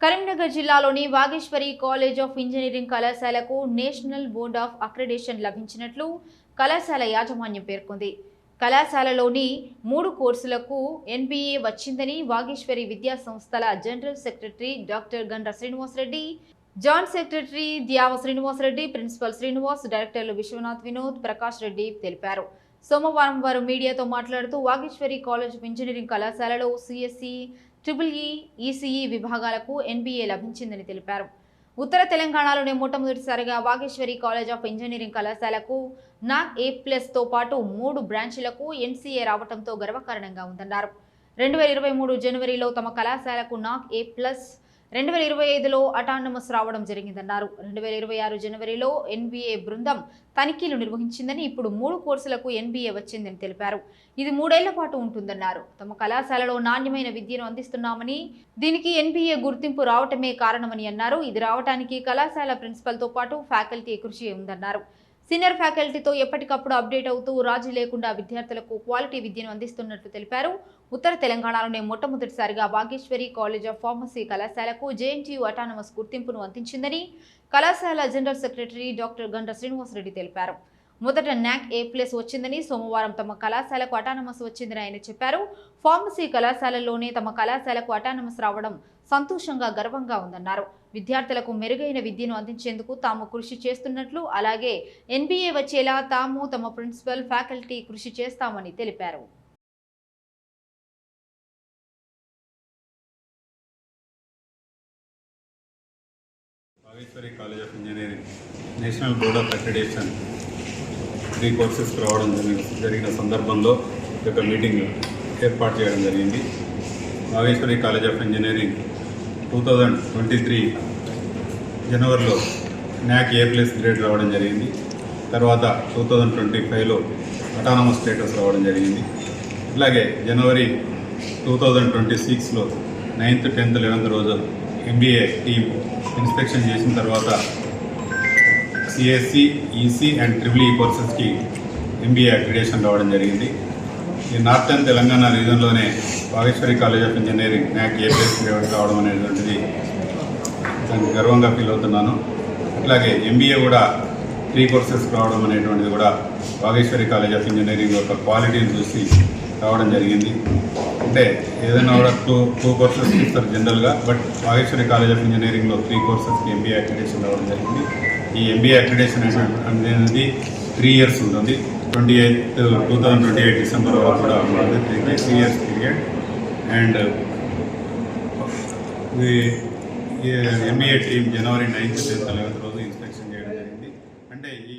కరీంనగర్ జిల్లాలోని Vageshwari college of engineering కళాశాలకు national board of accreditation లభించినట్లు కళాశాల యాజమాన్యం పేర్కొంది. కళాశాలలోని 3 కోర్సులకు NBA వచ్చిందని వాగేశ్వరి విద్యా సంస్థల general secretary doctor Gandra Srinivasa Reddy, joint secretary Dyava Srinivasa Reddy, principal Srinivas, డైరెక్టర్లు విశ్వనాథ్, వినోద్, ప్రకాష్ రెడ్డి తెలిపారు. సోమవారం వారు మీడియాతో మాట్లాడుతూ వాగేశ్వరి కాలేజ్ ఆఫ్ ఇంజనీరింగ్ కళాశాలలో CSE, EEE, ECE విభాగాలకు NBA లభించిందని తెలిపారు. ఉత్తర తెలంగాణలోనే మొట్టమొదటిసారిగా వాగేశ్వరి కాలేజ్ ఆఫ్ ఇంజనీరింగ్ కళాశాలకు NAC A+తో పాటు 3 బ్రాంచ్లకు NCA రావడంతో గర్వకారణంగా ఉందన్నారు. 2023 జనవరిలో తమ కళాశాలకు NAC A+, 2025లో అటానమస్ రావడం జరిగిందన్నారు. 2026 జనవరిలో NBA బృందం తనిఖీలు నిర్వహించిందని, ఇప్పుడు 3 కోర్సులకు NBA వచ్చిందని తెలిపారు. ఇది 3 ఏళ్ల పాటు ఉంటుందన్నారు. తమ కళాశాలలో నాణ్యమైన విద్యను అందిస్తున్నామని, దీనికి NBA గుర్తింపు రావటమే కారణమని అన్నారు. ఇది రావడానికి కళాశాల ప్రిన్సిపల్తో పాటు ఫ్యాకల్టీ కృషి ఉందన్నారు. సీనియర్ ఫ్యాకల్టీతో ఎప్పటికప్పుడు అప్డేట్ అవుతూ రాజీ లేకుండా విద్యార్థులకు క్వాలిటీ విద్యను అందిస్తున్నట్లు తెలిపారు. ఉత్తర తెలంగాణలోనే మొట్టమొదటిసారిగా వాగేశ్వరి కాలేజ్ ఆఫ్ ఫార్మసీ కళాశాలకు JNTU అటానమస్ గుర్తింపును అందించిందని కళాశాల general secretary doctor Gandra Srinivasa Reddy తెలిపారు. మొదట NAC A+ వచ్చిందని, సోమవారం తమ కళాశాలకు అటానమస్ వచ్చిందని ఆయన చెప్పారు. ఫార్మసీ కళాశాలలోనే తమ కళాశాలకు అటానమస్ రావడం సంతోషంగా, గర్వంగా ఉందన్నారు. విద్యార్థులకు మెరుగైన విద్యను అందించేందుకు తాము కృషి చేస్తున్నట్లు, అలాగే NBA వచ్చేలా తాము, తమ ప్రిన్సిపల్, ఫ్యాకల్టీ కృషి చేస్తామని తెలిపారు. Vageshwari college of engineering national board of accreditation 3 courses రావడం జరిగిన సందర్భంలో ఒక మీటింగ్ ఏర్పాటు చేయడం జరిగింది. వాగేశ్వరి కాలేజ్ ఆఫ్ ఇంజనీరింగ్ 2023 జనవరిలో NAC A+ గ్రేడ్ రావడం జరిగింది. తర్వాత 2025లో అటానమస్ స్టేటస్ రావడం జరిగింది. అలాగే జనవరి 2026లో 9th, 10th, 11th రోజు MBA టీమ్ ఇన్స్పెక్షన్ చేసిన తర్వాత CSE, EC అండ్ EEE కోర్సెస్కి MBA అక్రిడేషన్ రావడం జరిగింది. ఈ నార్థన్ తెలంగాణ రీజన్లోనే Vageshwari college of engineering NAC A+ grade రావడం అనేటువంటిది దానికి గర్వంగా ఫీల్ అవుతున్నాను. అట్లాగే MBA కూడా 3 కోర్సెస్ రావడం అనేటువంటిది కూడా వాగేశ్వరి కాలేజ్ ఆఫ్ ఇంజనీరింగ్ యొక్క క్వాలిటీని చూసి రావడం జరిగింది. అంటే ఏదైనా కూడా టూ కోర్సెస్ ఇస్తారు జనరల్గా, బట్ వాగేశ్వరి కాలేజ్ ఆఫ్ ఇంజనీరింగ్లో 3 కోర్సెస్కి MBA అక్రిడేషన్ రావడం జరిగింది. ఈ MBA అక్రిడేషన్ అనేది 3 ఇయర్స్ ఉంటుంది. 2028 డిసెంబర్ వరకు కూడా ఉంటుంది. 3 years period. And MBA team January 9th, 10th, 11th రోజు ఇన్స్పెక్షన్ చేయడం జరిగింది. అంటే ఈ